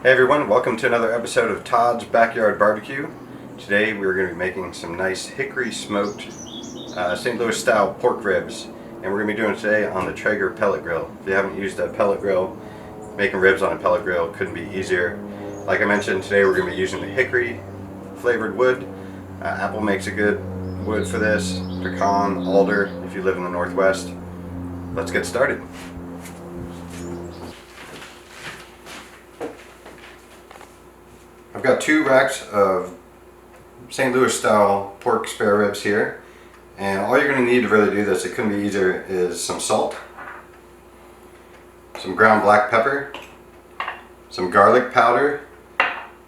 Hey everyone, welcome to another episode of Todd's Backyard Barbecue. Today we're going to be making some nice hickory smoked St. Louis style pork ribs, and we're going to be doing it today on the Traeger pellet grill. If you haven't used a pellet grill, making ribs on a pellet grill couldn't be easier. Like I mentioned, today we're going to be using the hickory flavored wood. Apple makes a good wood for this, pecan, alder if you live in the Northwest. Let's get started. I've got 2 racks of St. Louis style pork spare ribs here, and all you're going to need to really do this, it couldn't be easier, is some salt, some ground black pepper, some garlic powder,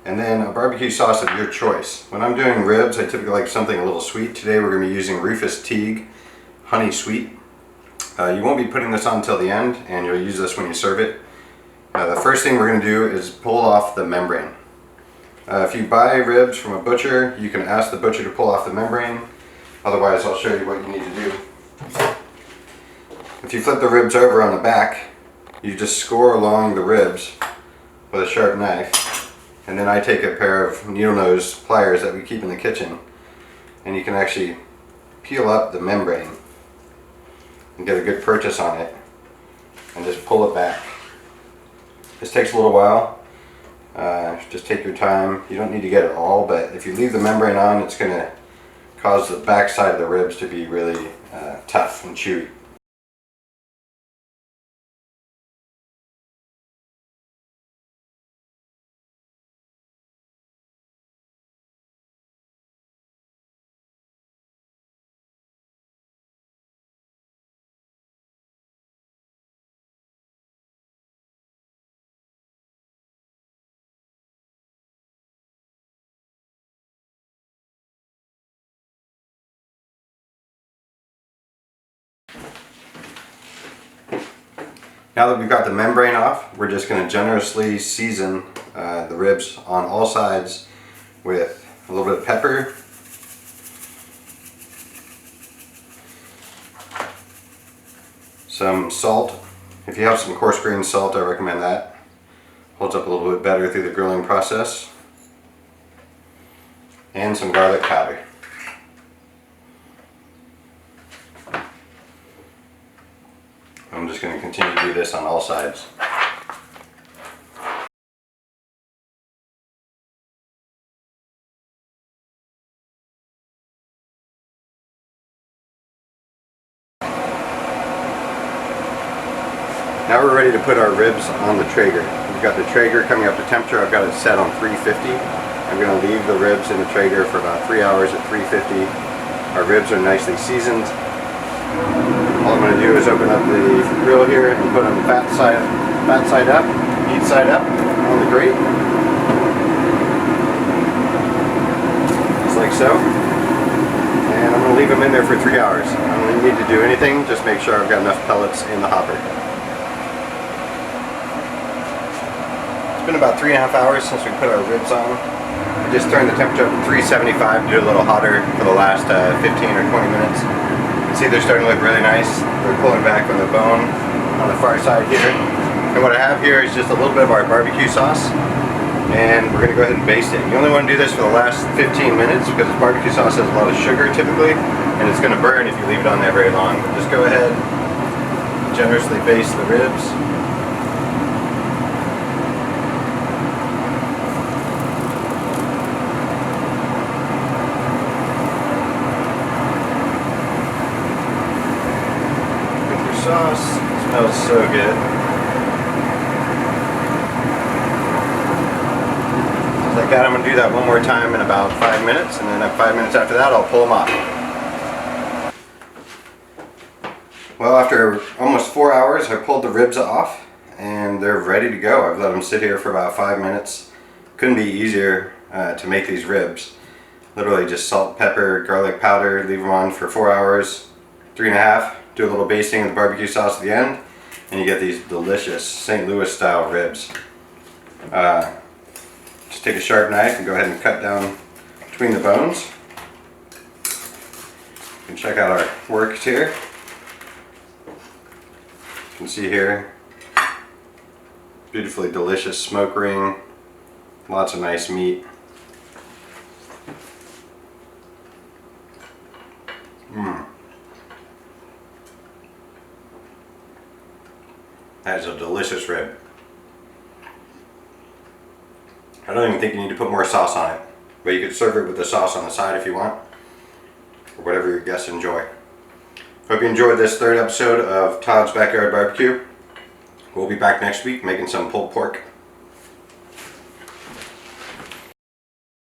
and then a barbecue sauce of your choice. When I'm doing ribs, I typically like something a little sweet. Today we're going to be using Rufus Teague Honey Sweet. You won't be putting this on until the end, and you'll use this when you serve it. The first thing we're going to do is pull off the membrane. If you buy ribs from a butcher, you can ask the butcher to pull off the membrane. Otherwise, I'll show you what you need to do. If you flip the ribs over on the back, you just score along the ribs with a sharp knife. And then I take a pair of needle nose pliers that we keep in the kitchen, and you can actually peel up the membrane and get a good purchase on it and just pull it back. This takes a little while. Just take your time. You don't need to get it all, but if you leave the membrane on, it's going to cause the back side of the ribs to be really tough and chewy. Now that we've got the membrane off, we're just going to generously season the ribs on all sides with a little bit of pepper, some salt. If you have some coarse grained salt, I recommend that. Holds up a little bit better through the grilling process. And some garlic powder. I'm just going to continue to do this on all sides. Now we're ready to put our ribs on the Traeger. We've got the Traeger coming up to temperature. I've got it set on 350. I'm going to leave the ribs in the Traeger for about 3 hours at 350. Our ribs are nicely seasoned. All I'm going to do is open up the grill here and put them fat side up, each side up on the grate. Just like so. And I'm going to leave them in there for 3 hours. I don't need to do anything, just make sure I've got enough pellets in the hopper. It's been about 3.5 hours since we put our ribs on. I just turned the temperature up to 375 to do a little hotter for the last 15 or 20 minutes. See, they're starting to look really nice. They're pulling back from the bone on the far side here. And what I have here is just a little bit of our barbecue sauce, and we're going to go ahead and baste it. You only want to do this for the last 15 minutes because barbecue sauce has a lot of sugar typically, and it's going to burn if you leave it on there very long. But just go ahead, generously baste the ribs. Sauce smells so good. Just like that, I'm going to do that one more time in about 5 minutes, and then 5 minutes after that I'll pull them off. Well, after almost 4 hours I pulled the ribs off and they're ready to go. I've let them sit here for about 5 minutes. Couldn't be easier to make these ribs. Literally just salt, pepper, garlic powder, leave them on for 4 hours, 3.5. Do a little basting of the barbecue sauce at the end, and you get these delicious St. Louis style ribs. Just take a sharp knife and go ahead and cut down between the bones. You can check out our works here. You can see here, beautifully delicious smoke ring, Lots of nice meat. That is a delicious rib. I don't even think you need to put more sauce on it, but you could serve it with the sauce on the side if you want, or whatever your guests enjoy. Hope you enjoyed this third episode of Todd's Backyard Barbecue. We'll be back next week making some pulled pork.